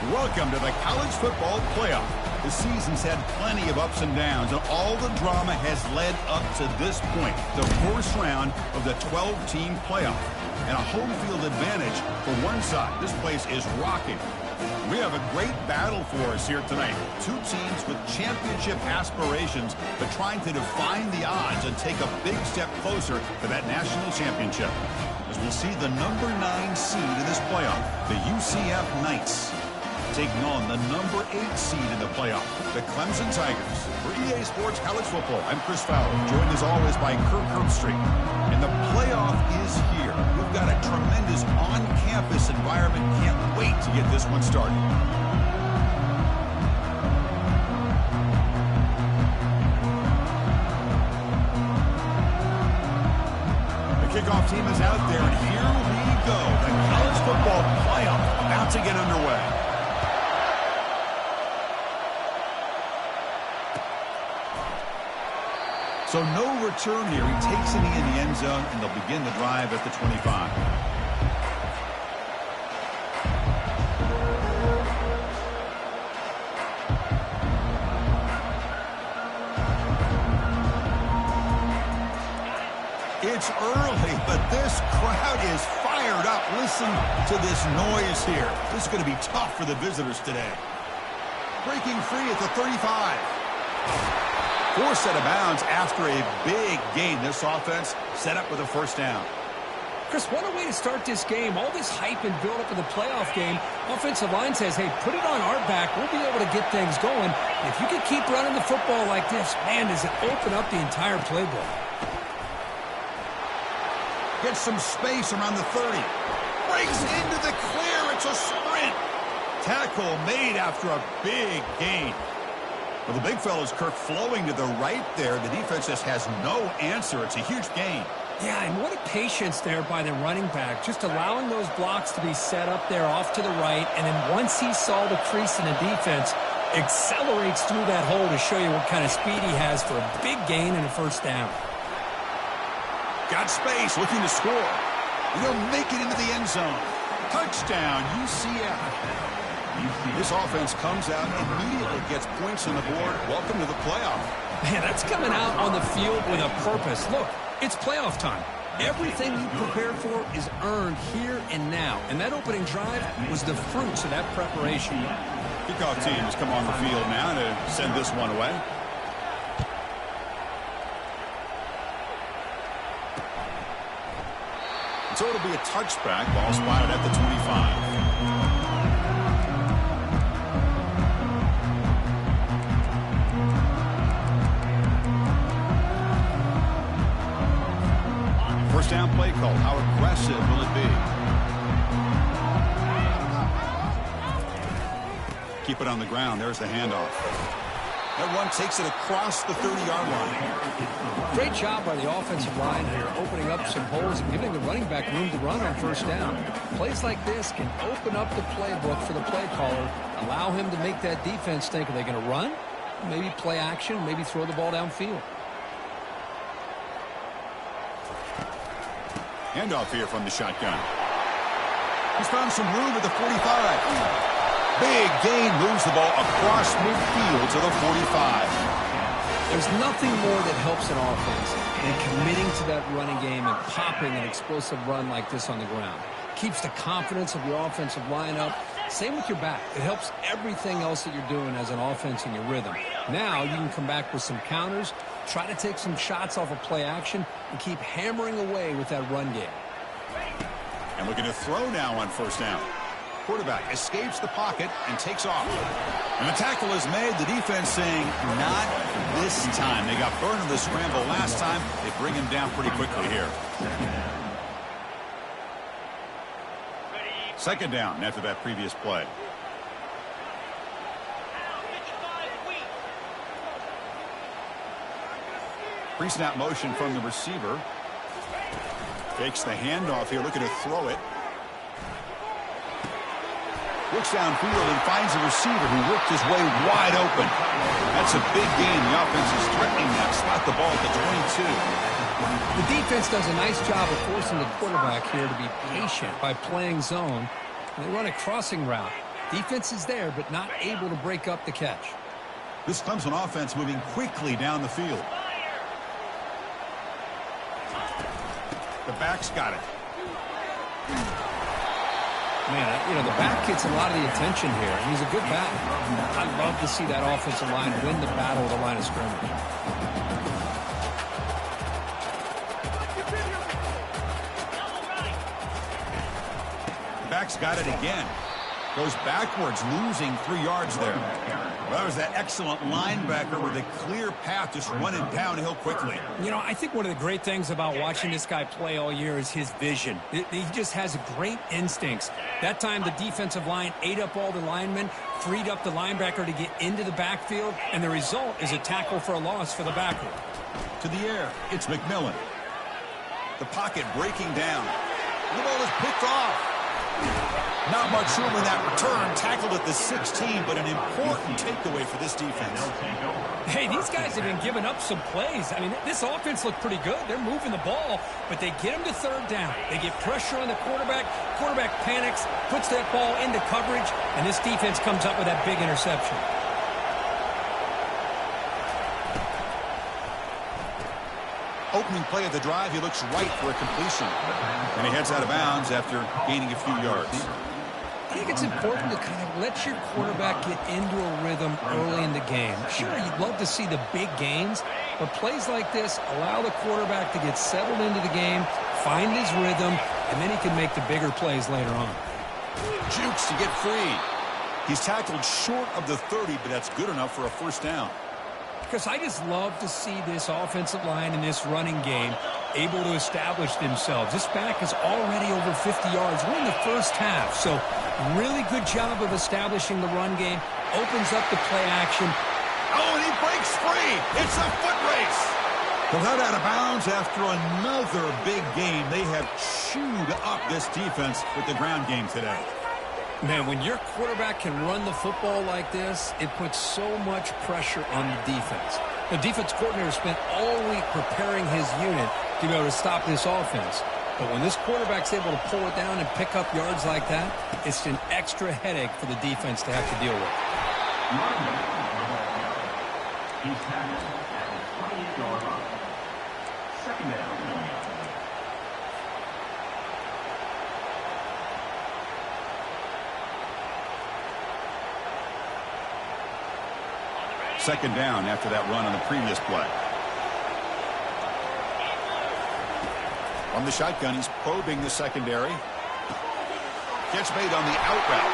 Welcome to the college football playoff. The season's had plenty of ups and downs, and all the drama has led up to this point, the first round of the 12-team playoff. And a home field advantage for one side. This place is rocking. We have a great battle for us here tonight. Two teams with championship aspirations, but trying to define the odds and take a big step closer to that national championship. As we'll see the number 9 seed in this playoff, the UCF Knights, taking on the number 8 seed in the playoff, the Clemson Tigers. For EA Sports College Football, I'm Chris Fowler, joined as always by Kirk Herbstreit. And the playoff is here. We've got a tremendous on-campus environment. Can't wait to get this one started. The kickoff team is out there, and here we go. The college football playoff about to get underway. So no return here. He takes it in the end zone, and they'll begin the drive at the 25. It's early, but this crowd is fired up. Listen to this noise here. This is going to be tough for the visitors today. Breaking free at the 35. Forced out of bounds after a big gain. This offense set up with a first down. Chris, what a way to start this game. All this hype and build up of the playoff game. Offensive line says, hey, put it on our back. We'll be able to get things going. If you can keep running the football like this, man, does it open up the entire playbook. Gets some space around the 30. Breaks into the clear. It's a sprint. Tackle made after a big gain. Well, the big fella's Kirk flowing to the right there. The defense just has no answer. It's a huge gain. Yeah, and what a patience there by the running back. Just allowing those blocks to be set up there off to the right. And then once he saw the crease in the defense, accelerates through that hole to show you what kind of speed he has for a big gain and a first down. Got space, looking to score. He'll make it into the end zone. Touchdown, UCF. This offense comes out, immediately gets points on the board. Welcome to the playoff. Man, that's coming out on the field with a purpose. Look, it's playoff time. Everything you prepared for is earned here and now. And that opening drive was the fruits of that preparation. Kickoff team has come on the field now to send this one away. So it'll be a touchback. Ball spotted at the 25. First down play call. How aggressive will it be? Keep it on the ground. There's the handoff. That one takes it across the 30-yard line. Great job by the offensive line here, opening up some holes and giving the running back room to run on first down. Plays like this can open up the playbook for the play caller, allow him to make that defense think, are they going to run? Maybe play action, maybe throw the ball downfield. Handoff here from the shotgun. He's found some room at the 45. Big gain, moves the ball across midfield to the 45. There's nothing more that helps an offense than committing to that running game and popping an explosive run like this on the ground. Keeps the confidence of your offensive line up. Same with your back. It helps everything else that you're doing as an offense in your rhythm. Now you can come back with some counters, try to take some shots off of play action, and keep hammering away with that run game. And looking to throw now on first down. Quarterback escapes the pocket and takes off. And the tackle is made. The defense saying, not this time. They got burned in the scramble last time. They bring him down pretty quickly here. Second down after that previous play. Pre-snap motion from the receiver. Takes the handoff here, looking to throw it. Looks downfield and finds a receiver who worked his way wide open. That's a big gain. The offense is threatening that. Spot the ball at the 22. The defense does a nice job of forcing the quarterback here to be patient by playing zone. They run a crossing route. Defense is there, but not able to break up the catch. This Clemson offense moving quickly down the field. The back's got it. Man, the back gets a lot of the attention here, and he's a good back. I'd love to see that offensive line win the battle of the line of scrimmage. Back's got it again. Goes backwards, losing 3 yards there. Well, that was that excellent linebacker with a clear path just running downhill quickly. I think one of the great things about watching this guy play all year is his vision. He just has great instincts. That time the defensive line ate up all the linemen, freed up the linebacker to get into the backfield, and the result is a tackle for a loss for the backer. To the air, it's McMillan. The pocket breaking down. The ball is picked off. Not much room in that return. Tackled at the 16, but an important takeaway for this defense. Hey, these guys have been giving up some plays. I mean, this offense looked pretty good. They're moving the ball, but they get them to third down. They get pressure on the quarterback. Quarterback panics, puts that ball into coverage, and this defense comes up with that big interception. Opening play of the drive, he looks right for a completion. And he heads out of bounds after gaining a few yards. I think it's important to kind of let your quarterback get into a rhythm early in the game. Sure, you'd love to see the big gains, but plays like this allow the quarterback to get settled into the game, find his rhythm, and then he can make the bigger plays later on. Jukes to get free. He's tackled short of the 30, but that's good enough for a first down. Because I just love to see this offensive line and this running game able to establish themselves. This back is already over 50 yards. We're in the first half, so really good job of establishing the run game. Opens up the play action. Oh, and he breaks free. It's a foot race. Without out of bounds after another big game, they have chewed up this defense with the ground game today. Man, when your quarterback can run the football like this, it puts so much pressure on the defense. The defense coordinator spent all week preparing his unit to be able to stop this offense. But when this quarterback's able to pull it down and pick up yards like that, it's an extra headache for the defense to have to deal with. He's tackled at the 28-yard line. Second down. Second down after that run on the previous play. From the shotgun, he's probing the secondary. Gets made on the out route.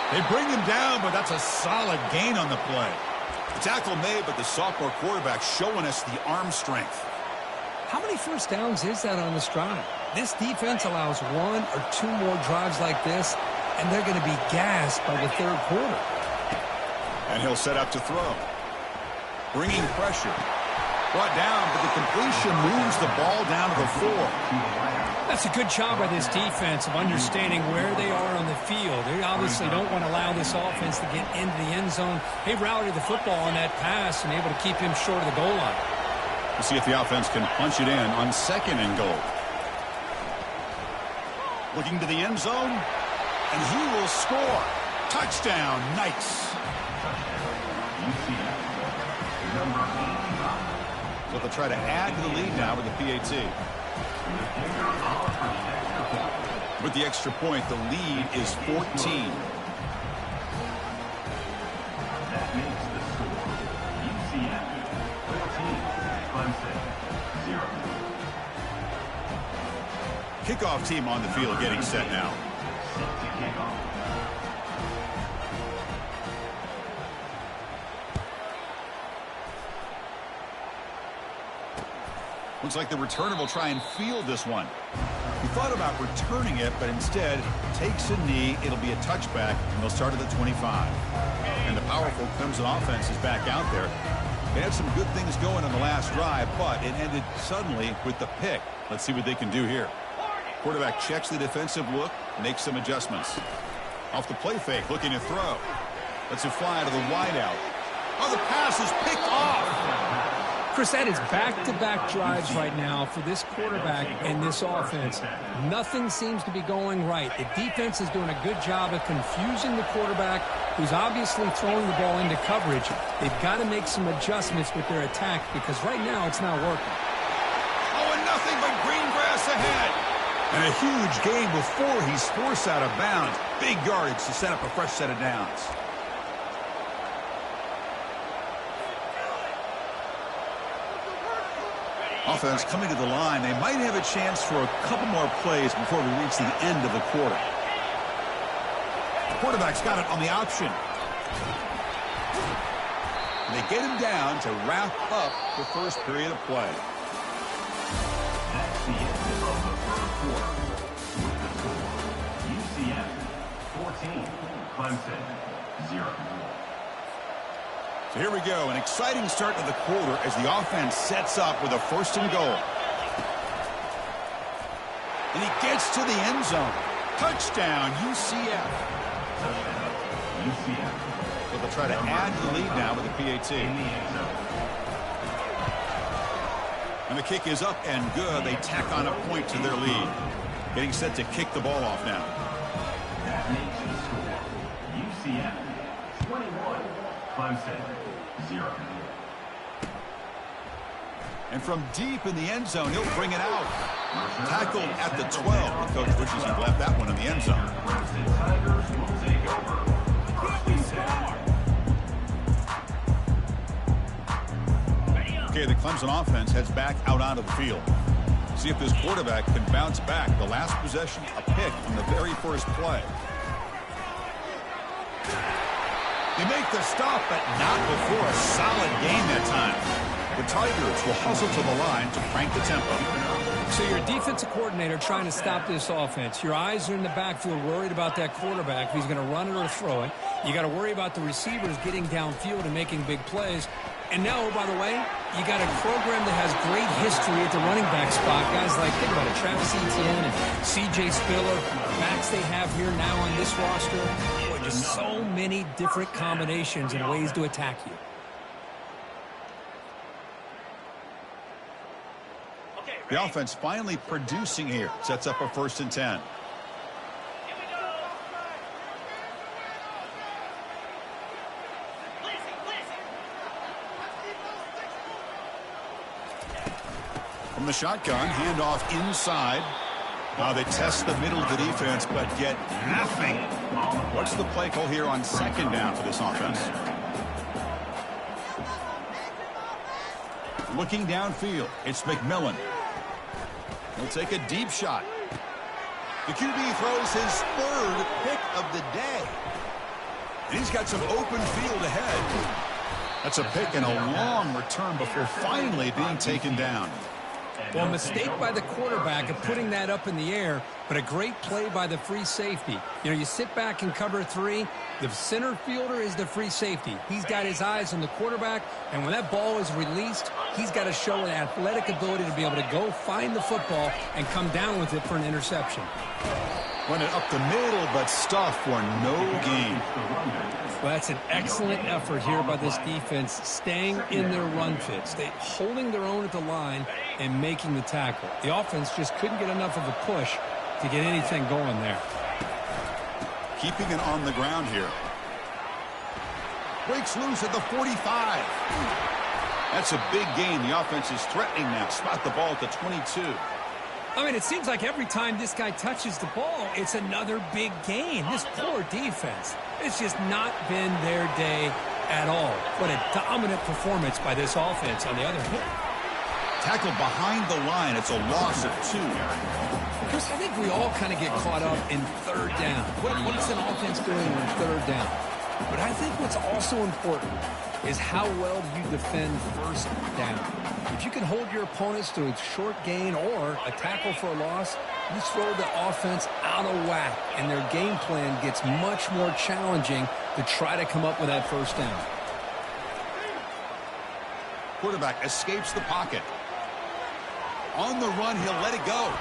They bring him down, but that's a solid gain on the play. The tackle made, but the sophomore quarterback showing us the arm strength. How many first downs is that on this drive? This defense allows 1 or 2 more drives like this, and they're going to be gassed by the third quarter. And he'll set up to throw. Bringing pressure. Brought down, but the completion moves the ball down to the 4. That's a good job by this defense of understanding where they are on the field. They obviously don't want to allow this offense to get into the end zone. They routed the football on that pass and able to keep him short of the goal line. We'll see if the offense can punch it in on second and goal. Looking to the end zone, and he will score. Touchdown, Knights. So they'll try to add to the lead now with the PAT. With the extra point, the lead is 14. That makes the score UCF 14, Clemson 0. Kickoff team on the field getting set now. Set to kick off. Looks like the returner will try and field this one. He thought about returning it, but instead takes a knee. It'll be a touchback, and they'll start at the 25. And the powerful Clemson offense is back out there. They had some good things going on the last drive, but it ended suddenly with the pick. Let's see what they can do here. Quarterback checks the defensive look, makes some adjustments. Off the play fake, looking to throw. Lets it fly to the wideout. Oh, the pass is picked off. Chris, that is back-to-back drives right now for this quarterback and this offense. Nothing seems to be going right. The defense is doing a good job of confusing the quarterback, who's obviously throwing the ball into coverage. They've got to make some adjustments with their attack because right now it's not working. Oh, and nothing but green grass ahead. And a huge gain before he's forced out of bounds. Big yardage to set up a fresh set of downs. Offense coming to the line. They might have a chance for a couple more plays before we reach the end of the quarter. The quarterback's got it on the option. And they get him down to wrap up the first period of play. That's the end of the first quarter. With the score, UCF 14, Clemson 0. So here we go, an exciting start to the quarter as the offense sets up with a 1st and goal. And he gets to the end zone. Touchdown, UCF. Touchdown, UCF. So they'll try to add to the lead now with the PAT. In the end zone. And the kick is up and good. They tack on a point to their lead. Getting set to kick the ball off now. That makes the score UCF 21, Clemson 0. And from deep in the end zone, he'll bring it out. Tackled at the 12. Coach wishes he left that one in the end zone. Clemson Tigers will take over. 1st and 10. Okay, the Clemson offense heads back out onto the field. See if this quarterback can bounce back. The last possession, a pick on the very first play. They make the stop, but not before a solid gain that time. The Tigers will hustle to the line to crank the tempo. So you're a defensive coordinator trying to stop this offense. Your eyes are in the backfield worried about that quarterback, if he's going to run it or throw it. You got to worry about the receivers getting downfield and making big plays. And now, oh, by the way, you got a program that has great history at the running back spot. Guys like, think about it, Travis Etienne and C.J. Spiller, backs they have here now on this roster. Boy, just so many different combinations and ways to attack you. The offense finally producing here. Sets up a 1st and 10. From the shotgun, handoff inside. Now they test the middle of the defense, but get nothing. What's the play call here on 2nd down for this offense? Looking downfield, it's McMillan. He'll take a deep shot. The QB throws his 3rd pick of the day. And he's got some open field ahead. That's a pick and a long return before finally being taken down. Well, a mistake by the quarterback of putting that up in the air, but a great play by the free safety. You know, you sit back and cover 3. The center fielder is the free safety. He's got his eyes on the quarterback, and when that ball is released, he's got to show an athletic ability to be able to go find the football and come down with it for an interception. Run it up the middle, but stuff for no gain. Well, that's an excellent effort here by this defense, staying in their run fits. They holding their own at the line and making the tackle. The offense just couldn't get enough of a push to get anything going there. Keeping it on the ground here. Breaks loose at the 45. That's a big gain. The offense is threatening now. Spot the ball at the 22. I mean, it seems like every time this guy touches the ball, it's another big gain. This poor defense, it's just not been their day at all. What a dominant performance by this offense on the other hand. Tackled behind the line. It's a loss of 2. Chris, I think we all kind of get caught up in 3rd down. What is an offense doing in 3rd down? But I think what's also important is how well you defend 1st down. If you can hold your opponents to a short gain or a tackle for a loss, you throw the offense out of whack, and their game plan gets much more challenging to try to come up with that 1st down. Quarterback escapes the pocket. On the run, he'll let it go.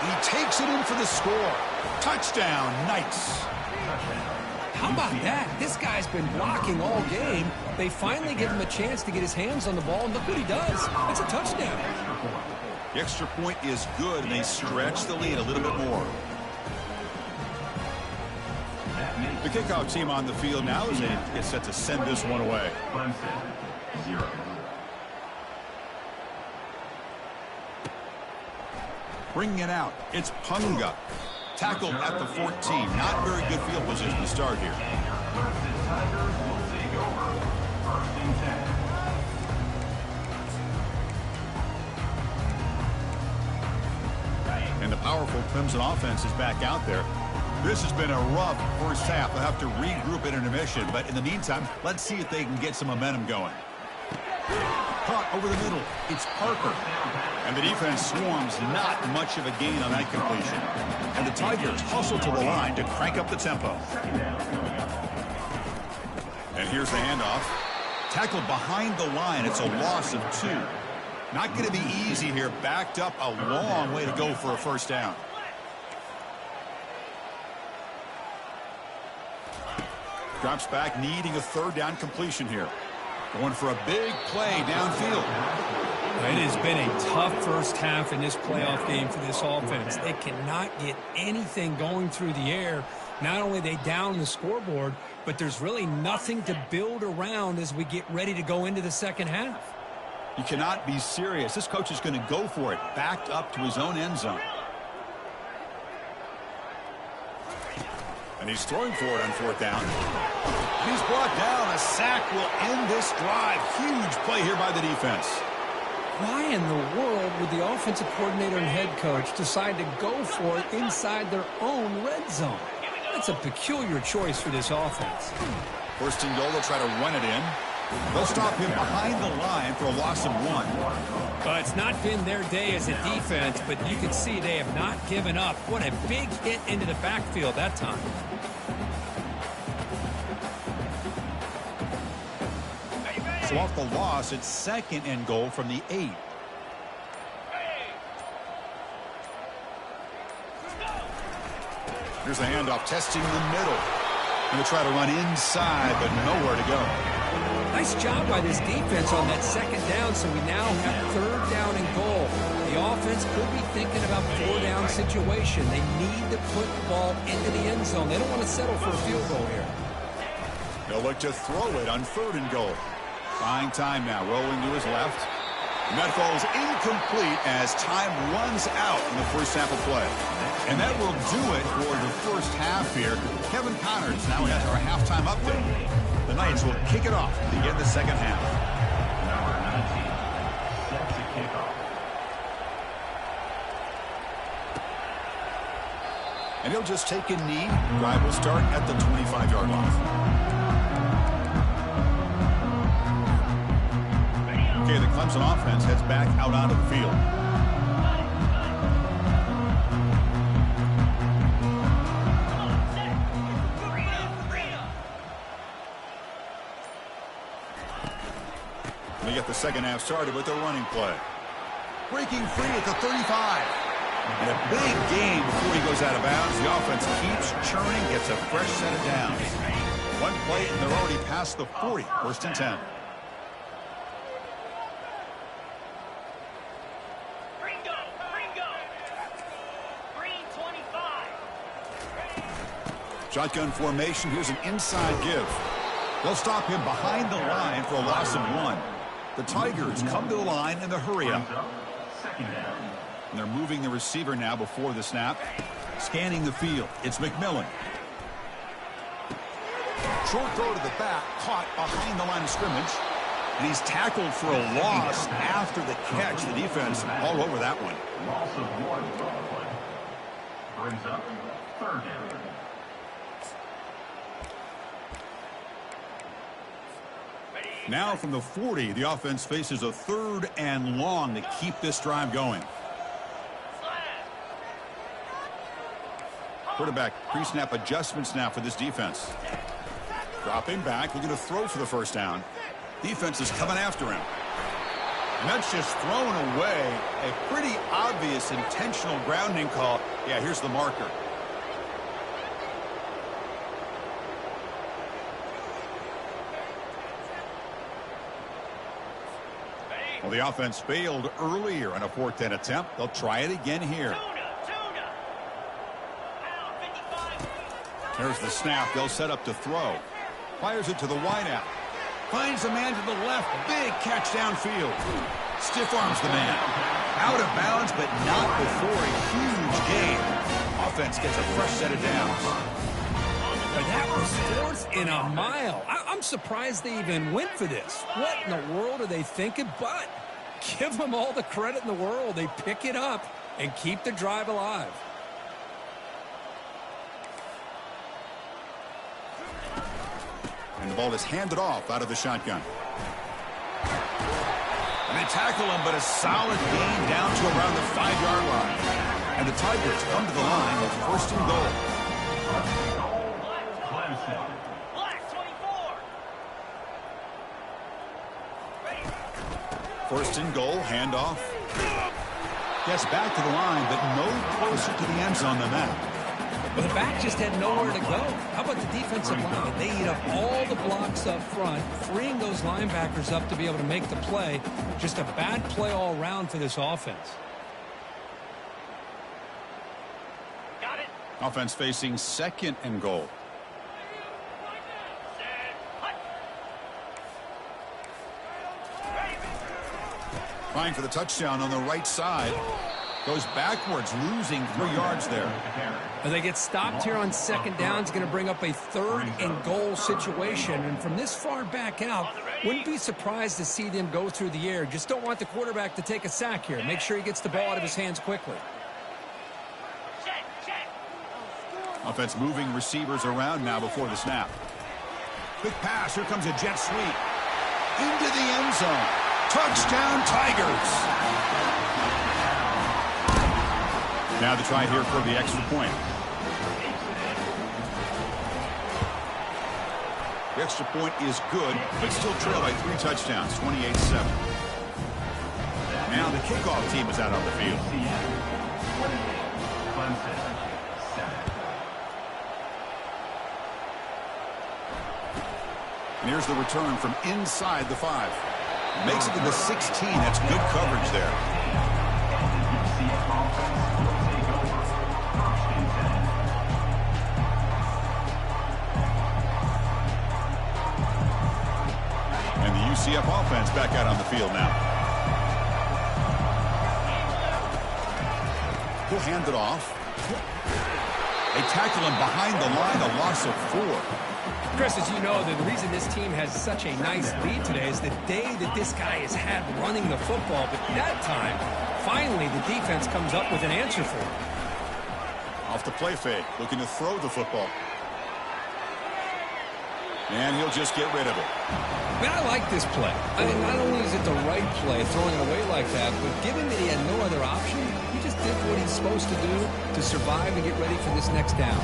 He takes it in for the score. Touchdown, Knights. How about that? This guy's been blocking all game. They finally give him a chance to get his hands on the ball, and look what he does. It's a touchdown. The extra point is good, and they stretch the lead a little bit more. The kickoff team on the field now is set to send this one away. Clemson, 0. Bringing it out, it's Punga. Tackled at the 14. Not very good field position to start here. Clemson Tigers will take over. 1st and 10. And the powerful Clemson offense is back out there. This has been a rough first half. They'll have to regroup at intermission. But in the meantime, let's see if they can get some momentum going. Caught over the middle. It's Parker. And the defense swarms, not much of a gain on that completion. And the Tigers hustle to the line to crank up the tempo. And here's the handoff. Tackled behind the line. It's a loss of 2. Not going to be easy here. Backed up a long way to go for a first down. Drops back, needing a 3rd down completion here. Going for a big play downfield. It has been a tough first half in this playoff game for this offense. They cannot get anything going through the air. Not only are they down the scoreboard, but there's really nothing to build around as we get ready to go into the second half. You cannot be serious. This coach is going to go for it, backed up to his own end zone. And he's throwing for it on 4th down. And he's brought down. A sack will end this drive. Huge play here by the defense. Why in the world would the offensive coordinator and head coach decide to go for it inside their own red zone? That's a peculiar choice for this offense. 1st and goal, they'll try to run it in. They'll stop him behind the line for a loss of 1. Well, it's not been their day as a defense, but you can see they have not given up. What a big hit into the backfield that time. So off the loss, it's 2nd and goal from the 8. Here's a handoff, testing the middle. Going to try to run inside, but nowhere to go. Nice job by this defense on that 2nd down, so we now have 3rd down and goal. The offense could be thinking about 4-down situation. They need to put the ball into the end zone. They don't want to settle for a field goal here. They'll look to throw it on 3rd and goal. Buying time now, rolling to his left. And that falls incomplete as time runs out in the first half of play. And that will do it for the first half here. Kevin Connors now has our halftime update. The Knights will kick it off to begin the second half. Number 19 set to kick off. And he'll just take a knee. Drive will start at the 25-yard line. Okay, the Clemson offense heads back out onto the field. They get the second half started with a running play. Breaking free at the 35. And a big game before he goes out of bounds. The offense keeps churning, gets a fresh set of downs. One play, and they're already past the 40. 1st and 10. Shotgun formation. Here's an inside give. They'll stop him behind the line for a loss of 1. The Tigers come to the line in the hurry up. And they're moving the receiver now before the snap. Scanning the field. It's McMillan. Short throw to the back. Caught behind the line of scrimmage. And he's tackled for a loss after the catch. The defense all over that one. Loss of 1 play. Brings up 3rd down. Now from the 40, the offense faces a 3rd and long to keep this drive going. Quarterback pre-snap adjustments now for this defense. Dropping back, looking to throw for the first down. Defense is coming after him. And that's just thrown away. A pretty obvious intentional grounding call. Yeah, here's the marker. Well, the offense failed earlier on a 4th down attempt. They'll try it again here. There's the snap. They'll set up to throw. Fires it to the wideout. Finds a man to the left. Big catch downfield. Stiff arms the man. Out of bounds, but not before a huge gain. Offense gets a fresh set of downs. But that was 4th and a mile. I'm surprised they even went for this. What in the world are they thinking? But give them all the credit in the world. They pick it up and keep the drive alive. And the ball is handed off out of the shotgun. And they tackle him, but a solid gain down to around the 5-yard line. And the Tigers come to the line with 1st and goal. Clemson. Black 24. 1st and goal, handoff. Gets back to the line, but no closer to the end zone than that. But the back just had nowhere to go. How about the defensive line? They eat up all the blocks up front, freeing those linebackers up to be able to make the play. Just a bad play all around for this offense. Got it. Offense facing 2nd and goal. Trying for the touchdown on the right side. Goes backwards, losing 3 yards there. They get stopped here on 2nd down. It's going to bring up a 3rd and goal situation. And from this far back out, wouldn't be surprised to see them go through the air. Just don't want the quarterback to take a sack here. Make sure he gets the ball out of his hands quickly. Offense moving receivers around now before the snap. Quick pass. Here comes a jet sweep. Into the end zone. Touchdown, Tigers. Now the try here for the extra point. The extra point is good, but still trail by 3 touchdowns, 28-7. Now the kickoff team is out on the field. And here's the return from inside the 5. Makes it to the 16. That's good coverage there. And the UCF offense back out on the field now. He'll hand it off. They tackle him behind the line, a loss of 4. Chris, as you know, the reason this team has such a nice lead today is the day that this guy has had running the football. But that time, finally, the defense comes up with an answer for him. Off the play fake, looking to throw the football. And he'll just get rid of it. Man, I like this play. I mean, not only is it the right play, throwing it away like that, but given that he had no other option, he just did what he's supposed to do to survive and get ready for this next down.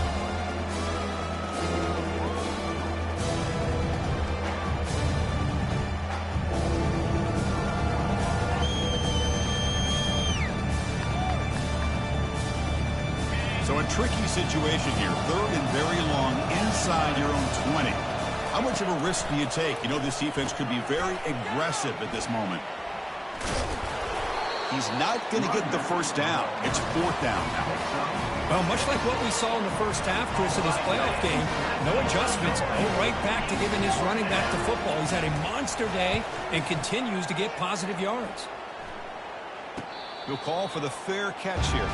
So a tricky situation here. 3rd and very long inside your own 20. How much of a risk do you take? You know this defense could be very aggressive at this moment. He's not going to get the 1st down. It's 4th down now. Well, much like what we saw in the first half, Chris, of this playoff game, no adjustments, go right back to giving his running back the football. He's had a monster day and continues to get positive yards. He'll call for the fair catch here.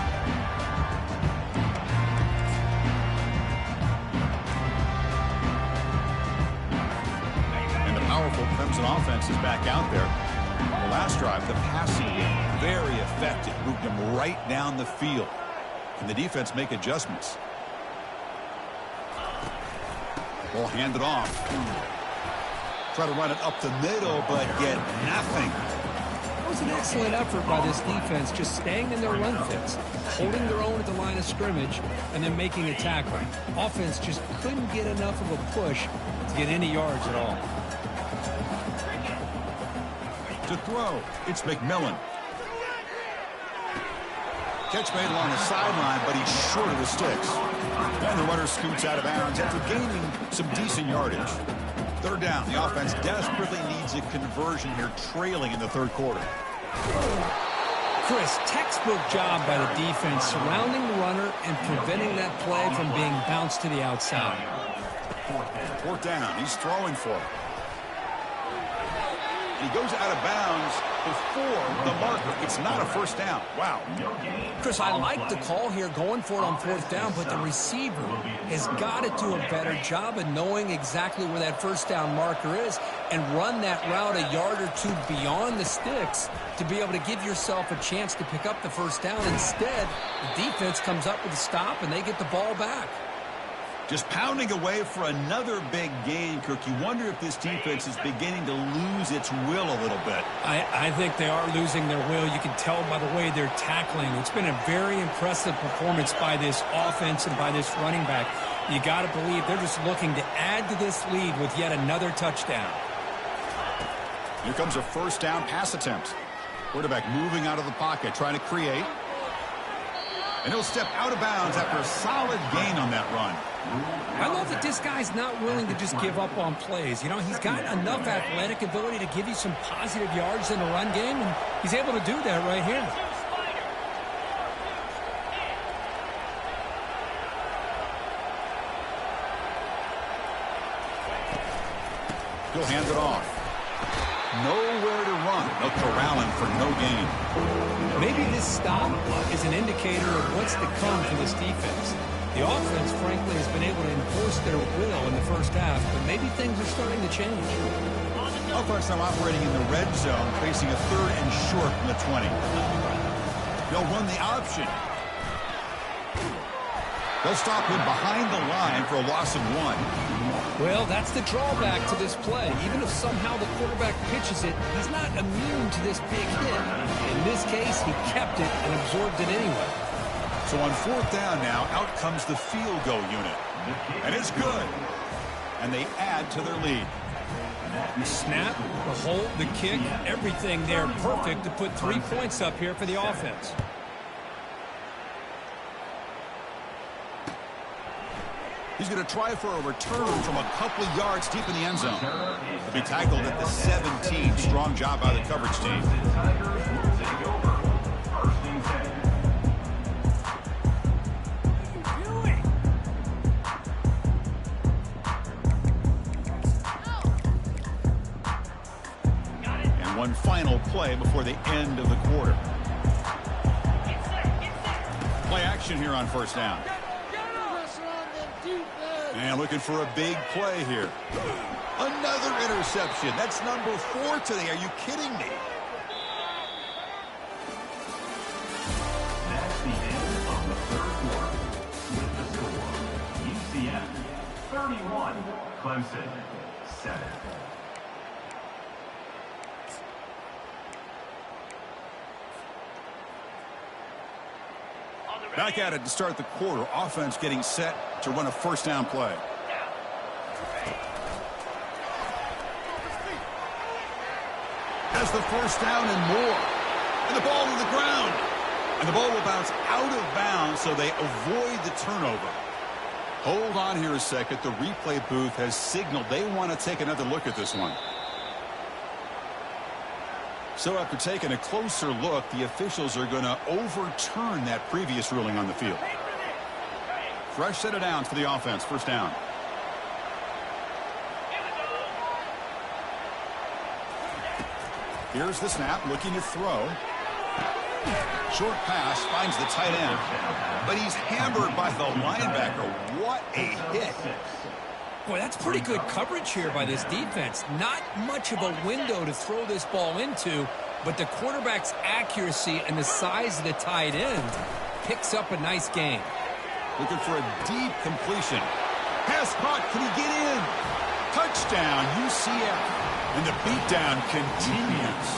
Powerful Clemson offense is back out there. The last drive, the passing game, very effective. Moved them right down the field. Can the defense make adjustments? Ball handed off. Try to run it up the middle, but get nothing. It was an excellent effort by this defense, just staying in their run fits, holding their own at the line of scrimmage, and then making a tackle. Offense just couldn't get enough of a push to get any yards at all. To throw, it's McMillan. Catch made along the sideline, but he's short of the sticks. And the runner scoots out of bounds after gaining some decent yardage. 3rd down, the offense desperately needs magic conversion here, trailing in the third quarter. Chris, textbook job by the defense surrounding the runner and preventing that play from being bounced to the outside. Fourth down. He's throwing for it. He goes out of bounds before the marker. It's not a first down. Wow. Chris, I like the call here going for it on fourth down, but the receiver has got to do a better job of knowing exactly where that first down marker is and run that route a yard or two beyond the sticks to be able to give yourself a chance to pick up the first down. Instead, the defense comes up with a stop and they get the ball back. Just pounding away for another big gain, Kirk. You wonder if this defense is beginning to lose its will a little bit. I think they are losing their will. You can tell by the way they're tackling. It's been a very impressive performance by this offense and by this running back. You got to believe they're just looking to add to this lead with yet another touchdown. Here comes a first down pass attempt. Quarterback moving out of the pocket, trying to create. And he'll step out of bounds after a solid gain on that run. I love that this guy's not willing to just give up on plays. You know, he's got enough athletic ability to give you some positive yards in the run game, and he's able to do that right here. He'll hand it off. Nowhere to run. They'll corral him for no gain. Maybe this stop is an indicator of what's to come for this defense. The offense, frankly, has been able to enforce their will in the first half, but maybe things are starting to change. Offense now operating in the red zone, facing a 3rd and short from the 20. They'll run the option. They'll stop him behind the line for a loss of 1. Well, that's the drawback to this play. Even if somehow the quarterback pitches it, he's not immune to this big hit. In this case, he kept it and absorbed it anyway. So on fourth down now, out comes the field goal unit. And it's good. And they add to their lead. The snap, the hold, the kick, everything there perfect to put 3 points up here for the offense. He's going to try for a return from a couple of yards deep in the end zone. He'll be tackled at the 17. Strong job by the coverage team. And one final play before the end of the quarter. Play action here on first down. And looking for a big play here. Another interception. That's number 4 today. Are you kidding me? That's the end of the third quarter. With the score, UCF 31, Clemson 7. Back at it to start the quarter. Offense getting set to run a first down play. Has the first down and more. And the ball to the ground. And the ball will bounce out of bounds, so they avoid the turnover. Hold on here a second. The replay booth has signaled they want to take another look at this one. So after taking a closer look, the officials are going to overturn that previous ruling on the field. Fresh set of downs for the offense. First down. Here's the snap, looking to throw. Short pass, finds the tight end. But he's hammered by the linebacker. What a hit. Boy, that's pretty good coverage here by this defense. Not much of a window to throw this ball into, but the quarterback's accuracy and the size of the tight end picks up a nice gain. Looking for a deep completion. Pass caught. Can he get in? Touchdown, UCF. And the beatdown continues.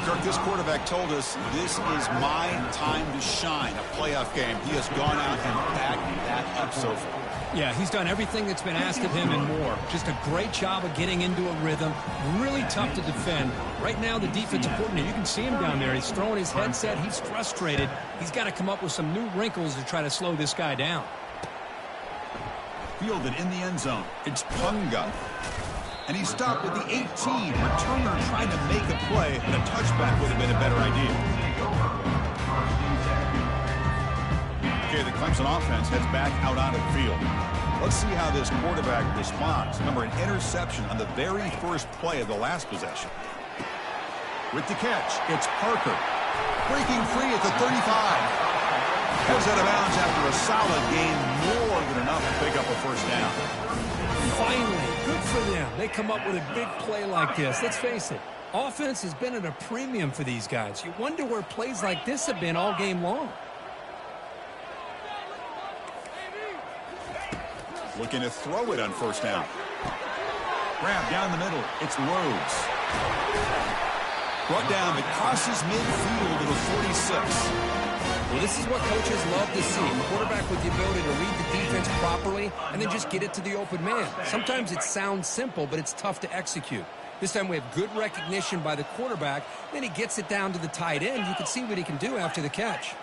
Kirk, this quarterback told us this is my time to shine, a playoff game. He has gone out and backed that up so far. Yeah, he's done everything that's been asked of him and more. Just a great job of getting into a rhythm. Really tough to defend. Right now, the defensive coordinator, you can see him down there. He's throwing his headset. He's frustrated. He's got to come up with some new wrinkles to try to slow this guy down. Fielded in the end zone. It's Punga. And he stopped at the 18. Returner tried to make a play, and a touchback would have been a better idea. Okay, the Clemson offense heads back out onto the field. Let's see how this quarterback responds. Remember, an interception on the very first play of the last possession. With the catch, it's Parker. Breaking free at the 35. Goes out of bounds after a solid gain, more than enough to pick up a first down. Finally, good for them. They come up with a big play like this. Let's face it, offense has been at a premium for these guys. You wonder where plays like this have been all game long. Looking to throw it on first down. Grab down the middle. It's Rhodes. Brought down, but crosses midfield to the 46. Well, this is what coaches love to see. A quarterback with the ability to read the defense properly and then just get it to the open man. Sometimes it sounds simple, but it's tough to execute. This time we have good recognition by the quarterback. Then he gets it down to the tight end. You can see what he can do after the catch.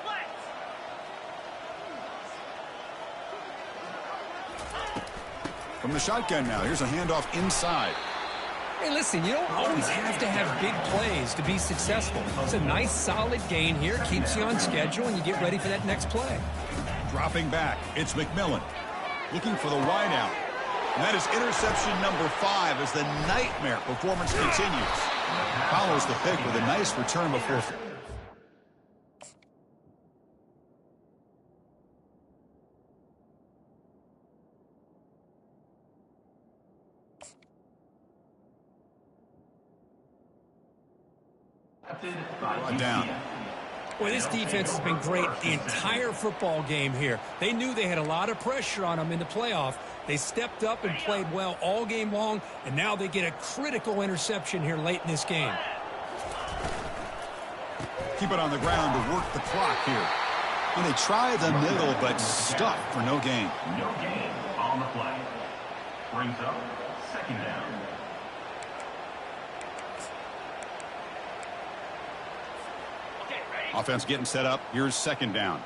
From the shotgun now, here's a handoff inside. Hey, listen, you don't always have to have big plays to be successful. It's a nice, solid gain here. Keeps you on schedule, and you get ready for that next play. Dropping back, it's McMillan. Looking for the wideout. And that is interception number 5 as the nightmare performance continues. Follows the pick with a nice return before. Down. Boy, this defense has been great the entire football game here. They knew they had a lot of pressure on them in the playoff. They stepped up and played well all game long, and now they get a critical interception here late in this game. Keep it on the ground to work the clock here. And they try the middle, but stuck for no gain. No gain on the play. Brings up second down. Offense getting set up. Here's second down.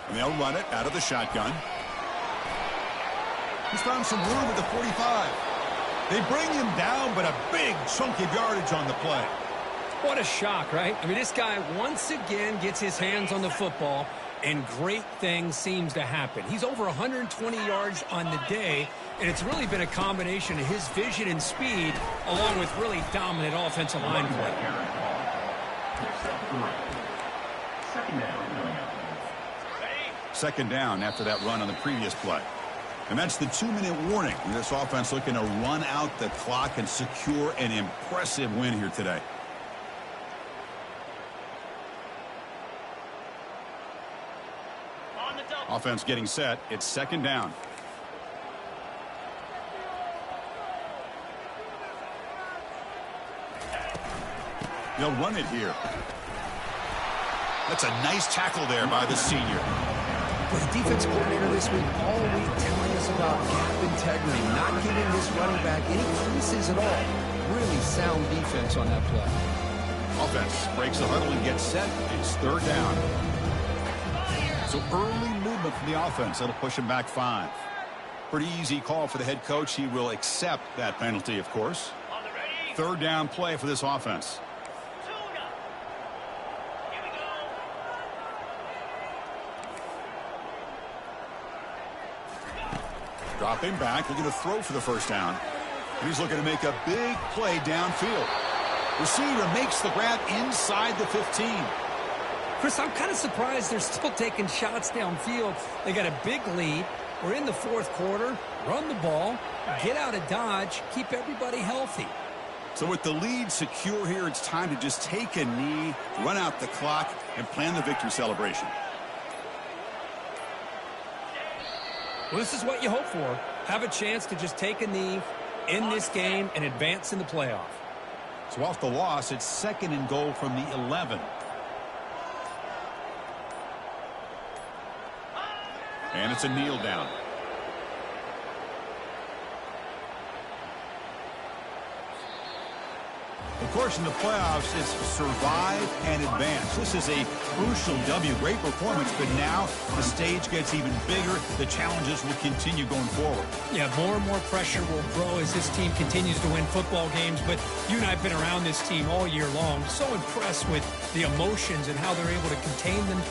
And they'll run it out of the shotgun. He's found some room at the 45. They bring him down, but a big chunk of yardage on the play. What a shock, right? I mean, this guy once again gets his hands on the football, and great things seems to happen. He's over 120 yards on the day, and it's really been a combination of his vision and speed along with really dominant offensive line play. Second down after that run on the previous play. And that's the 2-minute warning. This offense looking to run out the clock and secure an impressive win here today. Offense getting set. It's second down. They'll run it here. That's a nice tackle there by the senior. Well, the defense coordinator this week all week telling us about gap integrity, not giving this running back any creases at all. Really sound defense on that play. Offense breaks the huddle and gets set. It's third down. So early movement from the offense. That'll push him back 5. Pretty easy call for the head coach. He will accept that penalty, of course. Third down play for this offense. Dropping back, looking to throw for the first down. And he's looking to make a big play downfield. Receiver makes the grab inside the 15. Chris, I'm kind of surprised they're still taking shots downfield. They got a big lead. We're in the fourth quarter. Run the ball, get out of Dodge, keep everybody healthy. So with the lead secure here, it's time to just take a knee, run out the clock, and plan the victory celebration. Well, this is what you hope for. Have a chance to just take a knee, end this game, and advance in the playoff. So off the loss, it's second and goal from the 11. And it's a kneel down. Of course, in the playoffs, it's survive and advance. This is a crucial W. Great performance, but now the stage gets even bigger. The challenges will continue going forward. Yeah, more and more pressure will grow as this team continues to win football games. But you and I have been around this team all year long. So impressed with the emotions and how they're able to contain them.